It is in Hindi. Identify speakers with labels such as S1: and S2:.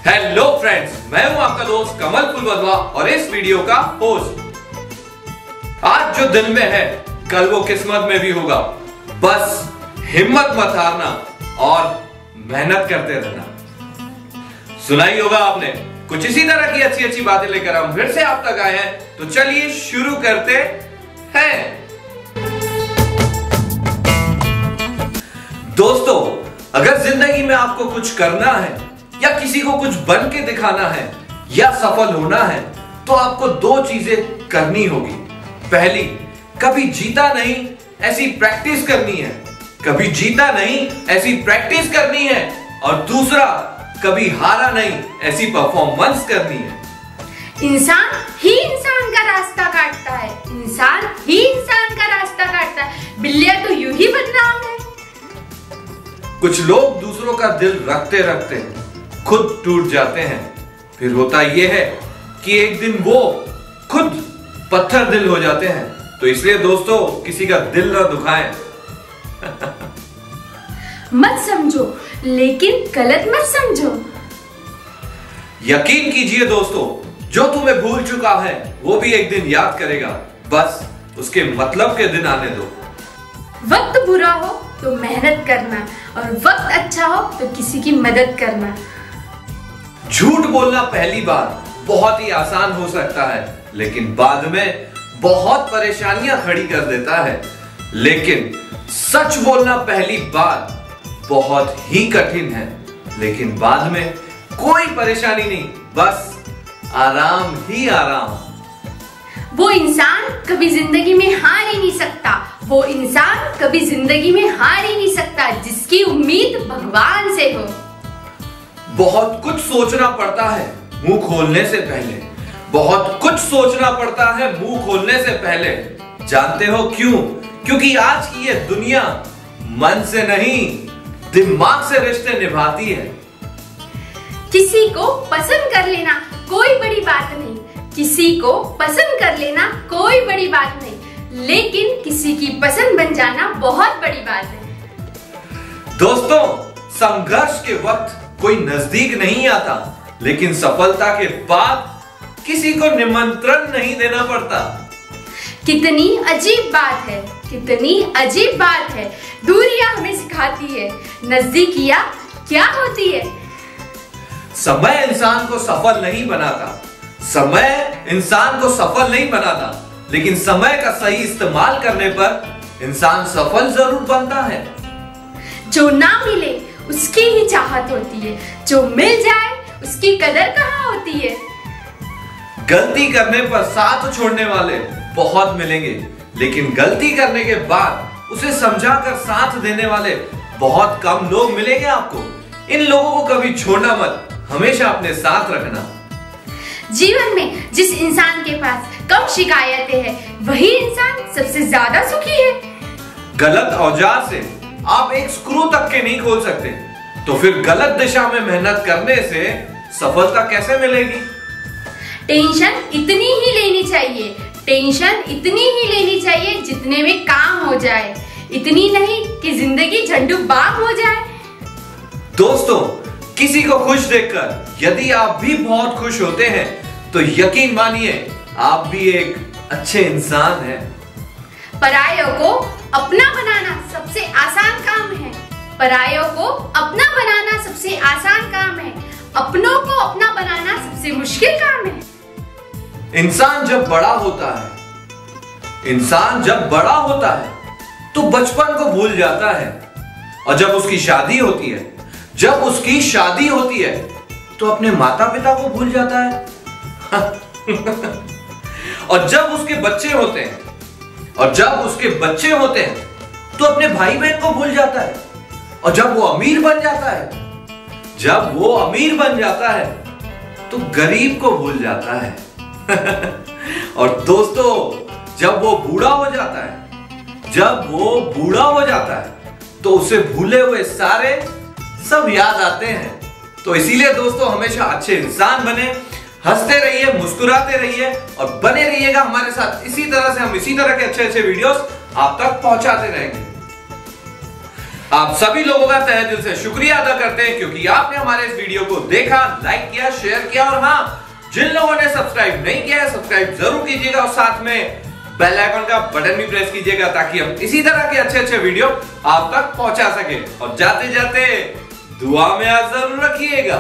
S1: हेलो फ्रेंड्स, मैं हूं आपका दोस्त कमल फुलवदवा और इस वीडियो का होस्ट। आज जो दिल में है कल वो किस्मत में भी होगा। बस हिम्मत मत हारना और मेहनत करते रहना। सुनाई होगा आपने, कुछ इसी तरह की अच्छी अच्छी बातें लेकर हम फिर से आप तक आए हैं। तो चलिए शुरू करते हैं। दोस्तों, अगर जिंदगी में आपको कुछ करना है या किसी को कुछ बन के दिखाना है या सफल होना है तो आपको दो चीजें करनी होगी। पहली, कभी जीता नहीं ऐसी प्रैक्टिस करनी है, कभी जीता नहीं ऐसी प्रैक्टिस करनी है। और दूसरा, कभी हारा नहीं ऐसी परफॉर्मेंस करनी है।
S2: इंसान ही इंसान का रास्ता काटता है, इंसान ही इंसान का रास्ता काटता है। बिल्लियां तो यूं ही बदनाम है।
S1: कुछ लोग दूसरों का दिल रखते रखते खुद टूट जाते हैं। फिर होता यह है कि एक दिन वो खुद पत्थर दिल हो जाते हैं। तो इसलिए दोस्तों, किसी का दिल ना दुखाएं।
S2: मत समझो, लेकिन गलत मत समझो।
S1: यकीन कीजिए दोस्तों, जो तुम्हें भूल चुका है वो भी एक दिन याद करेगा। बस उसके मतलब के दिन आने दो।
S2: वक्त बुरा हो तो मेहनत करना और वक्त अच्छा हो तो किसी की मदद करना।
S1: झूठ बोलना पहली बार बहुत ही आसान हो सकता है, लेकिन बाद में बहुत परेशानियां खड़ी कर देता है। लेकिन सच बोलना पहली बार बहुत ही कठिन है, लेकिन बाद में कोई परेशानी नहीं, बस आराम ही आराम।
S2: वो इंसान कभी जिंदगी में हार ही नहीं सकता, वो इंसान कभी जिंदगी में हार ही नहीं सकता जिसकी उम्मीद भगवान से हो।
S1: बहुत कुछ सोचना पड़ता है मुंह खोलने से पहले, बहुत कुछ सोचना पड़ता है मुंह खोलने से पहले। जानते हो क्यों? क्योंकि आज की ये दुनिया मन से नहीं दिमाग से रिश्ते निभाती है।
S2: किसी को पसंद कर लेना कोई बड़ी बात नहीं, किसी को पसंद कर लेना कोई बड़ी बात नहीं, लेकिन किसी की पसंद बन जाना बहुत बड़ी बात है।
S1: दोस्तों, संघर्ष के वक्त कोई नजदीक नहीं आता, लेकिन सफलता के बाद किसी को निमंत्रण नहीं देना पड़ता।
S2: कितनी अजीब बात है, कितनी अजीब बात है। दूरियां हमें सिखाती है नजदीकियां क्या होती है।
S1: समय इंसान को सफल नहीं बनाता, समय इंसान को सफल नहीं बनाता, लेकिन समय का सही इस्तेमाल करने पर इंसान सफल जरूर बनता है।
S2: जो ना मिले उसकी ही चाहत होती है, जो मिल जाए उसकी कदर कहाँ होती है।
S1: गलती करने पर साथ छोड़ने वाले बहुत मिलेंगे, लेकिन गलती करने के बाद उसे समझाकर साथ देने वाले बहुत कम लोग मिलेंगे आपको। इन लोगों को कभी छोड़ना मत, हमेशा अपने साथ रखना।
S2: जीवन में जिस इंसान के पास कम शिकायतें हैं, वही इंसान सबसे ज्यादा सुखी है।
S1: गलत औजार से आप एक स्क्रू तक के नहीं खोल सकते, तो फिर गलत दिशा में मेहनत करने से सफलता कैसे मिलेगी?
S2: टेंशन इतनी ही लेनी चाहिए, टेंशन इतनी ही लेनी चाहिए जितने में काम हो जाए, इतनी नहीं कि जिंदगी झंडू बाम हो जाए।
S1: दोस्तों, किसी को खुश देखकर यदि आप भी बहुत खुश होते हैं तो यकीन मानिए आप भी एक अच्छे इंसान हैं।
S2: परायों को अपना बनाना सबसे आसान काम है, परायों को अपना बनाना सबसे आसान काम है, अपनों को अपना बनाना सबसे मुश्किल काम है।
S1: इंसान जब बड़ा होता है, इंसान जब बड़ा होता है तो बचपन को भूल जाता है। और जब उसकी शादी होती है, जब उसकी शादी होती है तो अपने माता पिता को भूल जाता है। और जब उसके बच्चे होते हैं, और जब उसके बच्चे होते हैं तो अपने भाई बहन को भूल जाता है। और जब वो अमीर बन जाता है, जब वो अमीर बन जाता है तो गरीब को भूल जाता है। और दोस्तों, जब वो बूढ़ा हो जाता है, जब वो बूढ़ा हो जाता है तो उसे भूले हुए सारे सब याद आते हैं। तो इसीलिए दोस्तों, हमेशा अच्छे इंसान बने, हंसते रहिए, मुस्कुराते रहिए और बने रहिएगा हमारे साथ। इसी तरह से हम इसी तरह के अच्छे अच्छे वीडियोस आप तक पहुंचाते रहेंगे। आप सभी लोगों का तहे दिल से शुक्रिया अदा करते हैं क्योंकि आपने हमारे इस वीडियो को देखा, लाइक किया, शेयर किया और हाँ, जिन लोगों ने सब्सक्राइब नहीं किया है सब्सक्राइब जरूर कीजिएगा और साथ में बेल आइकन का बटन भी प्रेस कीजिएगा ताकि हम इसी तरह के अच्छे वीडियो आप तक पहुंचा सके। और जाते जाते दुआ में याद जरूर रखिएगा।